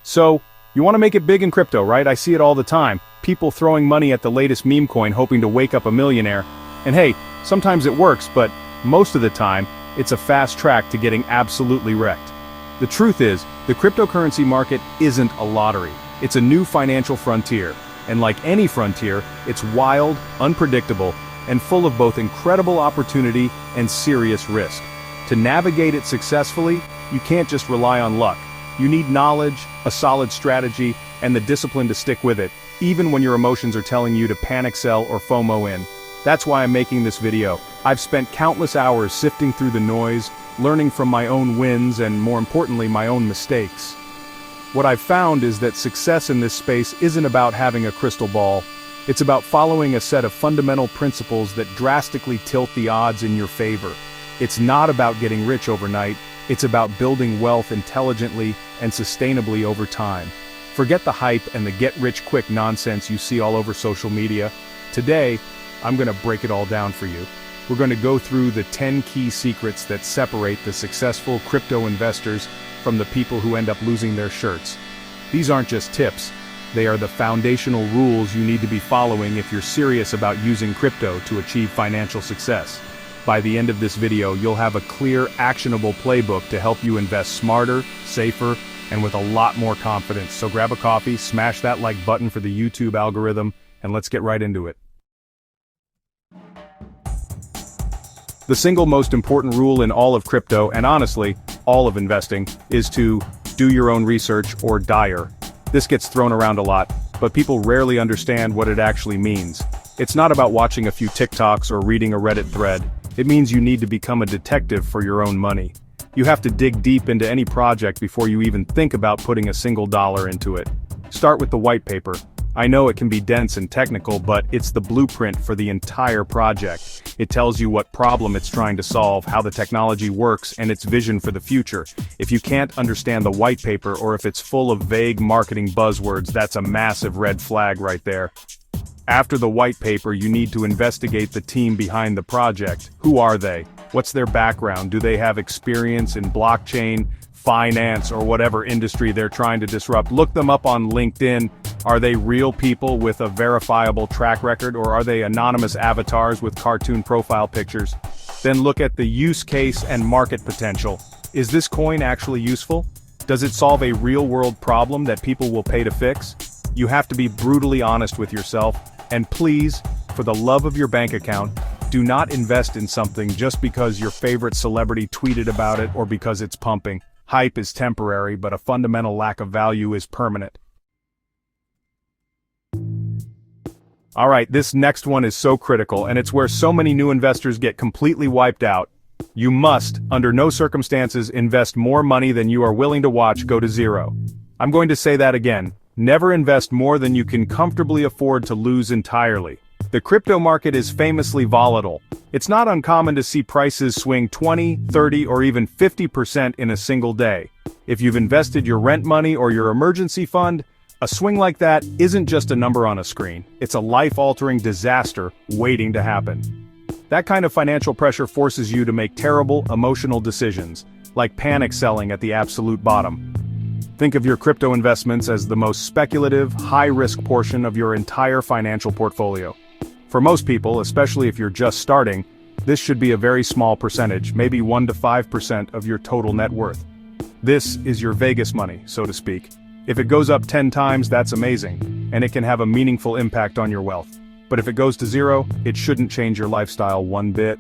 So, you want to make it big in crypto, right? I see it all the time. People throwing money at the latest meme coin hoping to wake up a millionaire. And hey, sometimes it works, but most of the time, it's a fast track to getting absolutely wrecked. The truth is, the cryptocurrency market isn't a lottery. It's a new financial frontier. And like any frontier, it's wild, unpredictable, and full of both incredible opportunity and serious risk. To navigate it successfully, you can't just rely on luck. You need knowledge, a solid strategy, and the discipline to stick with it, even when your emotions are telling you to panic sell or FOMO in. That's why I'm making this video. I've spent countless hours sifting through the noise, learning from my own wins and, more importantly, my own mistakes. What I've found is that success in this space isn't about having a crystal ball. It's about following a set of fundamental principles that drastically tilt the odds in your favor. It's not about getting rich overnight. It's about building wealth intelligently and sustainably over time. Forget the hype and the get-rich-quick nonsense you see all over social media. Today, I'm going to break it all down for you. We're going to go through the 10 key secrets that separate the successful crypto investors from the people who end up losing their shirts. These aren't just tips. They are the foundational rules you need to be following if you're serious about using crypto to achieve financial success. By the end of this video, you'll have a clear, actionable playbook to help you invest smarter, safer, and with a lot more confidence. So grab a coffee, smash that like button for the YouTube algorithm, and let's get right into it. The single most important rule in all of crypto, and honestly, all of investing, is to do your own research or DIRE. This gets thrown around a lot, but people rarely understand what it actually means. It's not about watching a few TikToks or reading a Reddit thread. It means you need to become a detective for your own money. You have to dig deep into any project before you even think about putting a single dollar into it. Start with the white paper. I know it can be dense and technical, but it's the blueprint for the entire project. It tells you what problem it's trying to solve, how the technology works, and its vision for the future. If you can't understand the white paper, or if it's full of vague marketing buzzwords, that's a massive red flag right there. After the white paper, you need to investigate the team behind the project. Who are they? What's their background? Do they have experience in blockchain, finance, or whatever industry they're trying to disrupt? Look them up on LinkedIn. Are they real people with a verifiable track record, or are they anonymous avatars with cartoon profile pictures? Then look at the use case and market potential. Is this coin actually useful? Does it solve a real-world problem that people will pay to fix? You have to be brutally honest with yourself, and please, for the love of your bank account, do not invest in something just because your favorite celebrity tweeted about it or because it's pumping. Hype is temporary, but a fundamental lack of value is permanent. Alright, this next one is so critical, and it's where so many new investors get completely wiped out. You must, under no circumstances, invest more money than you are willing to watch go to zero. I'm going to say that again. Never invest more than you can comfortably afford to lose entirely. The crypto market is famously volatile. It's not uncommon to see prices swing 20, 30, or even 50% in a single day. If you've invested your rent money or your emergency fund, a swing like that isn't just a number on a screen. It's a life-altering disaster waiting to happen. That kind of financial pressure forces you to make terrible, emotional decisions, like panic selling at the absolute bottom. Think of your crypto investments as the most speculative, high-risk portion of your entire financial portfolio. For most people, especially if you're just starting, this should be a very small percentage, maybe 1 to 5% of your total net worth. This is your Vegas money, so to speak. If it goes up 10 times, that's amazing, and it can have a meaningful impact on your wealth. But if it goes to zero, it shouldn't change your lifestyle one bit.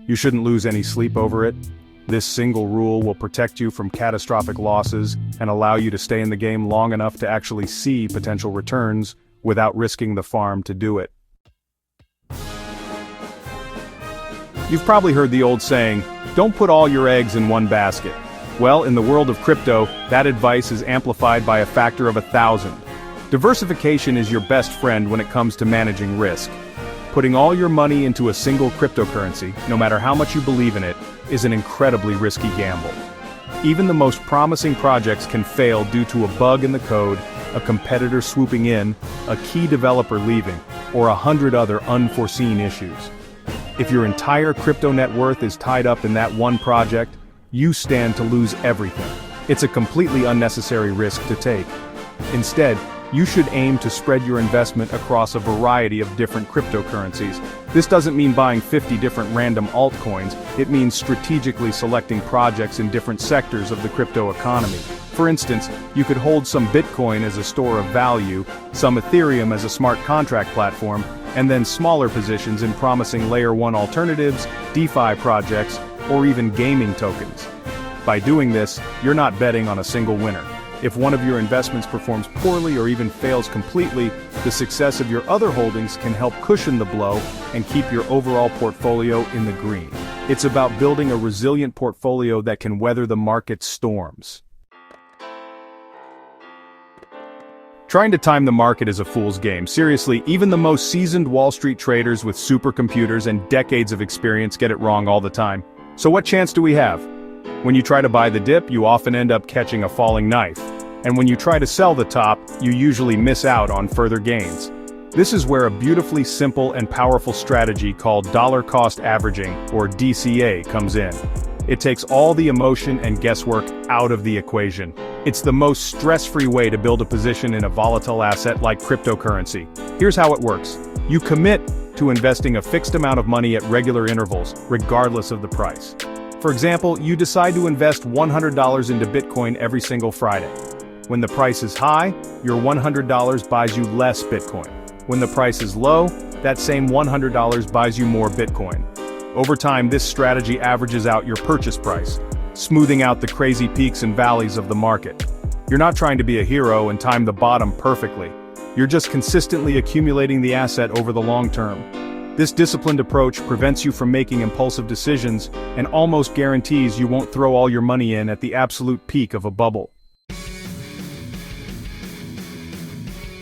You shouldn't lose any sleep over it. This single rule will protect you from catastrophic losses and allow you to stay in the game long enough to actually see potential returns without risking the farm to do it. You've probably heard the old saying, don't put all your eggs in one basket. Well, in the world of crypto, that advice is amplified by a factor of 1,000. Diversification is your best friend when it comes to managing risk. Putting all your money into a single cryptocurrency, no matter how much you believe in it, is an incredibly risky gamble. Even the most promising projects can fail due to a bug in the code, a competitor swooping in, a key developer leaving, or 100 other unforeseen issues. If your entire crypto net worth is tied up in that one project, you stand to lose everything. It's a completely unnecessary risk to take. Instead, you should aim to spread your investment across a variety of different cryptocurrencies. This doesn't mean buying 50 different random altcoins, it means strategically selecting projects in different sectors of the crypto economy. For instance, you could hold some Bitcoin as a store of value, some Ethereum as a smart contract platform, and then smaller positions in promising Layer 1 alternatives, DeFi projects, or even gaming tokens. By doing this, you're not betting on a single winner. If one of your investments performs poorly or even fails completely, the success of your other holdings can help cushion the blow and keep your overall portfolio in the green. It's about building a resilient portfolio that can weather the market storms. Trying to time the market is a fool's game. Seriously, even the most seasoned Wall Street traders with supercomputers and decades of experience get it wrong all the time. So what chance do we have? When you try to buy the dip, you often end up catching a falling knife. And when you try to sell the top, you usually miss out on further gains. This is where a beautifully simple and powerful strategy called dollar cost averaging, or DCA, comes in. It takes all the emotion and guesswork out of the equation. It's the most stress-free way to build a position in a volatile asset like cryptocurrency. Here's how it works. You commit to investing a fixed amount of money at regular intervals, regardless of the price. For example, you decide to invest $100 into Bitcoin every single Friday. When the price is high, your $100 buys you less Bitcoin. When the price is low, that same $100 buys you more Bitcoin. Over time, this strategy averages out your purchase price, smoothing out the crazy peaks and valleys of the market. You're not trying to be a hero and time the bottom perfectly. You're just consistently accumulating the asset over the long term. This disciplined approach prevents you from making impulsive decisions and almost guarantees you won't throw all your money in at the absolute peak of a bubble.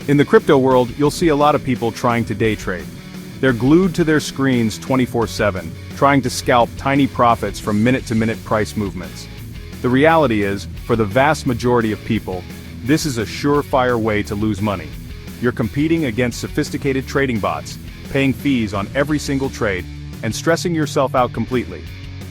In the crypto world, you'll see a lot of people trying to day trade. They're glued to their screens 24/7, trying to scalp tiny profits from minute-to-minute price movements. The reality is, for the vast majority of people, this is a surefire way to lose money. You're competing against sophisticated trading bots, paying fees on every single trade, and stressing yourself out completely.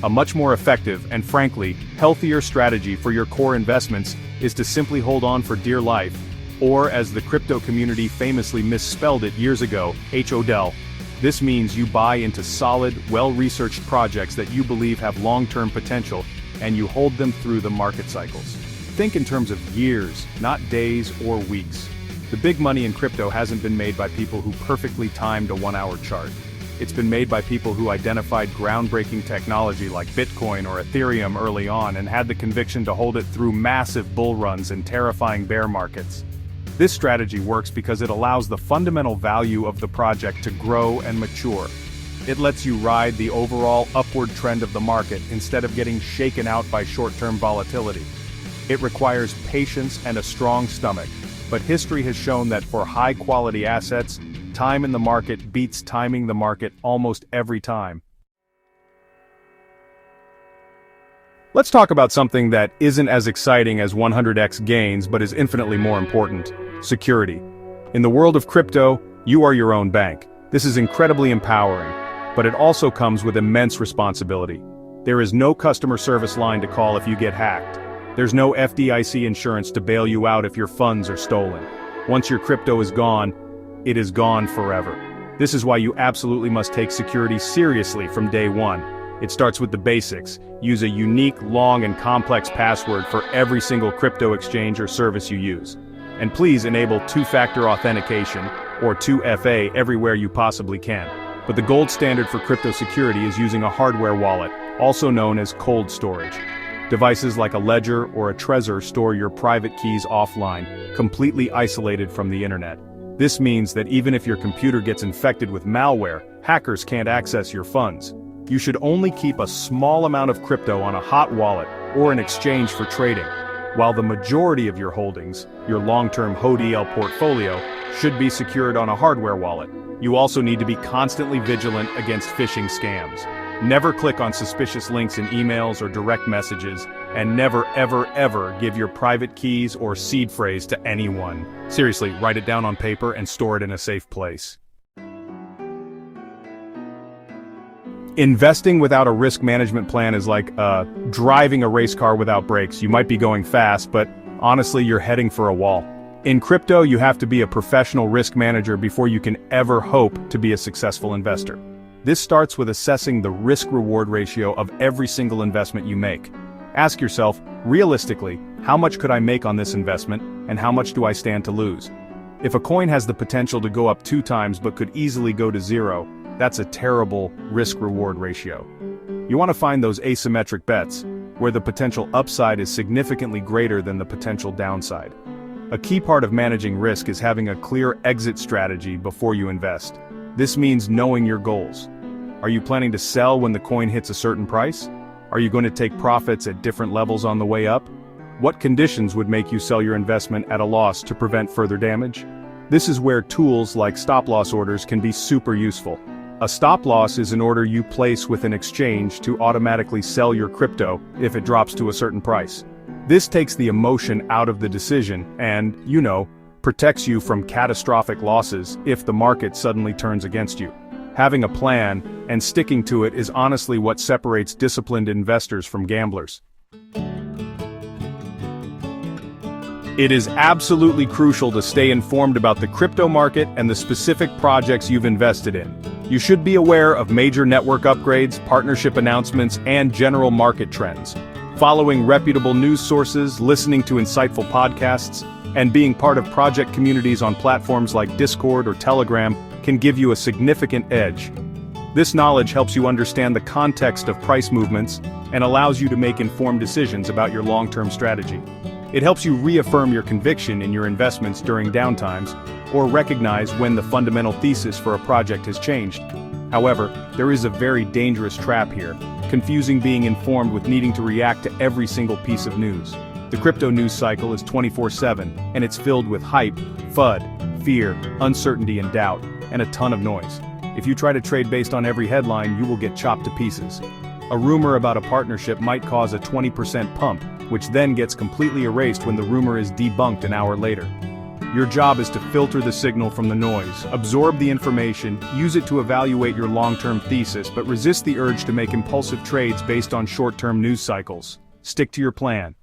A much more effective and frankly, healthier strategy for your core investments is to simply hold on for dear life, or as the crypto community famously misspelled it years ago, HODL. This means you buy into solid, well-researched projects that you believe have long-term potential, and you hold them through the market cycles. Think in terms of years, not days or weeks. The big money in crypto hasn't been made by people who perfectly timed a 1-hour chart. It's been made by people who identified groundbreaking technology like Bitcoin or Ethereum early on and had the conviction to hold it through massive bull runs and terrifying bear markets. This strategy works because it allows the fundamental value of the project to grow and mature. It lets you ride the overall upward trend of the market instead of getting shaken out by short-term volatility. It requires patience and a strong stomach. But history has shown that for high-quality assets, time in the market beats timing the market almost every time. Let's talk about something that isn't as exciting as 100x gains but is infinitely more important: security. In the world of crypto, you are your own bank. This is incredibly empowering, but it also comes with immense responsibility. There is no customer service line to call if you get hacked. There's no FDIC insurance to bail you out if your funds are stolen. Once your crypto is gone, it is gone forever. This is why you absolutely must take security seriously from day one. It starts with the basics. Use a unique, long, and complex password for every single crypto exchange or service you use. And please enable two-factor authentication, or 2FA, everywhere you possibly can. But the gold standard for crypto security is using a hardware wallet, also known as cold storage. Devices like a ledger or a Trezor store your private keys offline, completely isolated from the internet. This means that even if your computer gets infected with malware, hackers can't access your funds. You should only keep a small amount of crypto on a hot wallet or an exchange for trading, while the majority of your holdings, your long-term HODL portfolio, should be secured on a hardware wallet. You also need to be constantly vigilant against phishing scams. Never click on suspicious links in emails or direct messages, and never ever give your private keys or seed phrase to anyone. Seriously, write it down on paper and store it in a safe place. Investing without a risk management plan is like driving a race car without brakes. You might be going fast, but honestly, you're heading for a wall. In crypto, you have to be a professional risk manager before you can ever hope to be a successful investor. This starts with assessing the risk-reward ratio of every single investment you make. Ask yourself, realistically, how much could I make on this investment, and how much do I stand to lose? If a coin has the potential to go up 2 times but could easily go to 0, that's a terrible risk-reward ratio. You want to find those asymmetric bets, where the potential upside is significantly greater than the potential downside. A key part of managing risk is having a clear exit strategy before you invest. This means knowing your goals. Are you planning to sell when the coin hits a certain price? Are you going to take profits at different levels on the way up? What conditions would make you sell your investment at a loss to prevent further damage? This is where tools like stop-loss orders can be super useful. A stop-loss is an order you place with an exchange to automatically sell your crypto if it drops to a certain price. This takes the emotion out of the decision and, protects you from catastrophic losses if the market suddenly turns against you. Having a plan and sticking to it is honestly what separates disciplined investors from gamblers. It is absolutely crucial to stay informed about the crypto market and the specific projects you've invested in. You should be aware of major network upgrades, partnership announcements, and general market trends. Following reputable news sources, listening to insightful podcasts, and being part of project communities on platforms like Discord or Telegram can give you a significant edge. This knowledge helps you understand the context of price movements and allows you to make informed decisions about your long-term strategy. It helps you reaffirm your conviction in your investments during downtimes, or recognize when the fundamental thesis for a project has changed. However, there is a very dangerous trap here, confusing being informed with needing to react to every single piece of news. The crypto news cycle is 24/7, and it's filled with hype, FUD, fear, uncertainty and doubt, and a ton of noise. If you try to trade based on every headline, you will get chopped to pieces. A rumor about a partnership might cause a 20% pump, which then gets completely erased when the rumor is debunked an hour later. Your job is to filter the signal from the noise, absorb the information, use it to evaluate your long-term thesis, but resist the urge to make impulsive trades based on short-term news cycles. Stick to your plan.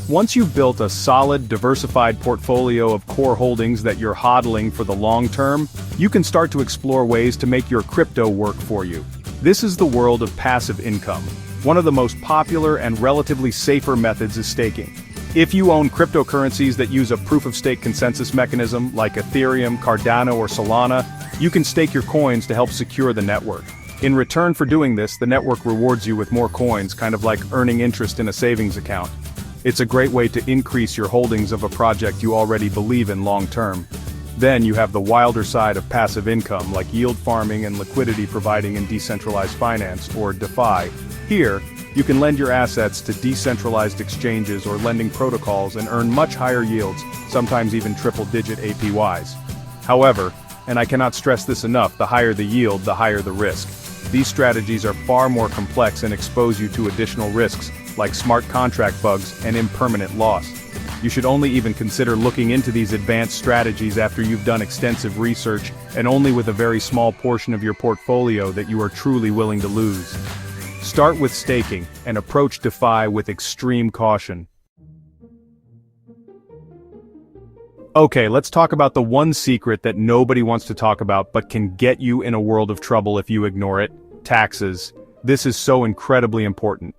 Once you've built a solid, diversified portfolio of core holdings that you're hodling for the long term, you can start to explore ways to make your crypto work for you. This is the world of passive income. One of the most popular and relatively safer methods is staking. If you own cryptocurrencies that use a proof-of-stake consensus mechanism like Ethereum, Cardano, or Solana, you can stake your coins to help secure the network. In return for doing this, the network rewards you with more coins, kind of like earning interest in a savings account. It's a great way to increase your holdings of a project you already believe in long-term. Then you have the wilder side of passive income like yield farming and liquidity providing in decentralized finance, or DeFi. Here, you can lend your assets to decentralized exchanges or lending protocols and earn much higher yields, sometimes even triple-digit APYs. However, and I cannot stress this enough, the higher the yield, the higher the risk. These strategies are far more complex and expose you to additional risks, like smart contract bugs and impermanent loss. You should only even consider looking into these advanced strategies after you've done extensive research, and only with a very small portion of your portfolio that you are truly willing to lose. Start with staking, and approach DeFi with extreme caution. Okay, let's talk about the one secret that nobody wants to talk about but can get you in a world of trouble if you ignore it: taxes. This is so incredibly important.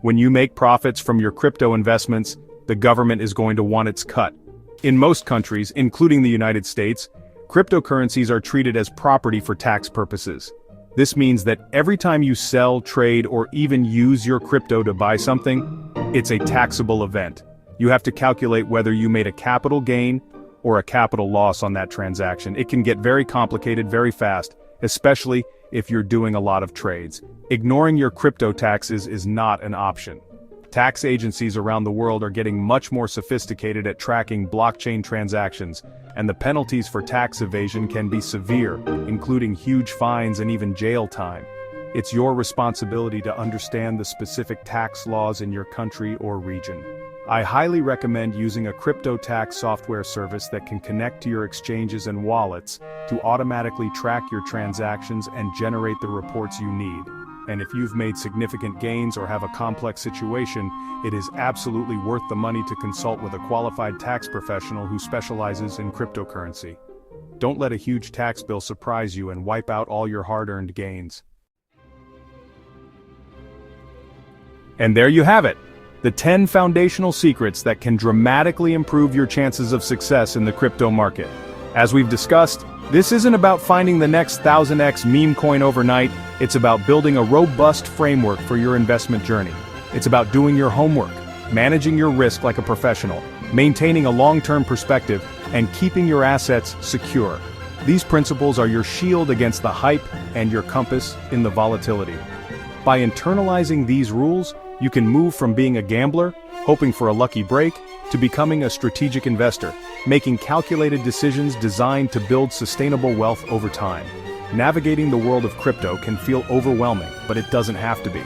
When you make profits from your crypto investments, the government is going to want its cut. In most countries, including the United States, cryptocurrencies are treated as property for tax purposes. This means that every time you sell, trade, or even use your crypto to buy something, it's a taxable event. You have to calculate whether you made a capital gain or a capital loss on that transaction. It can get very complicated very fast, especially if you're doing a lot of trades. Ignoring your crypto taxes is not an option. Tax agencies around the world are getting much more sophisticated at tracking blockchain transactions, and the penalties for tax evasion can be severe, including huge fines and even jail time. It's your responsibility to understand the specific tax laws in your country or region. I highly recommend using a crypto tax software service that can connect to your exchanges and wallets to automatically track your transactions and generate the reports you need. And if you've made significant gains or have a complex situation, it is absolutely worth the money to consult with a qualified tax professional who specializes in cryptocurrency. Don't let a huge tax bill surprise you and wipe out all your hard-earned gains. And there you have it, the 10 foundational secrets that can dramatically improve your chances of success in the crypto market. As we've discussed, this isn't about finding the next 1000x meme coin overnight, it's about building a robust framework for your investment journey. It's about doing your homework, managing your risk like a professional, maintaining a long-term perspective, and keeping your assets secure. These principles are your shield against the hype and your compass in the volatility. By internalizing these rules, you can move from being a gambler, hoping for a lucky break, to becoming a strategic investor, making calculated decisions designed to build sustainable wealth over time. Navigating the world of crypto can feel overwhelming, but it doesn't have to be.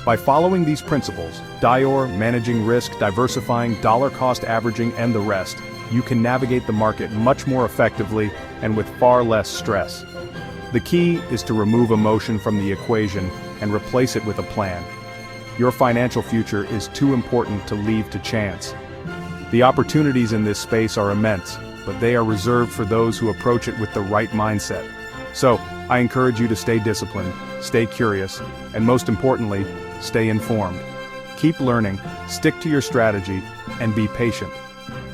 By following these principles, DIOR, managing risk, diversifying, dollar cost averaging, and the rest, you can navigate the market much more effectively and with far less stress. The key is to remove emotion from the equation and replace it with a plan. Your financial future is too important to leave to chance. The opportunities in this space are immense, but they are reserved for those who approach it with the right mindset. So, I encourage you to stay disciplined, stay curious, and most importantly, stay informed. Keep learning, stick to your strategy, and be patient.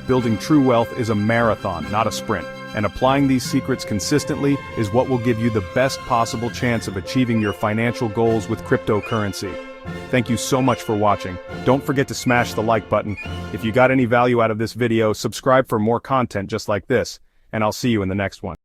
Building true wealth is a marathon, not a sprint, and applying these secrets consistently is what will give you the best possible chance of achieving your financial goals with cryptocurrency. Thank you so much for watching. Don't forget to smash the like button. If you got any value out of this video, subscribe for more content just like this, and I'll see you in the next one.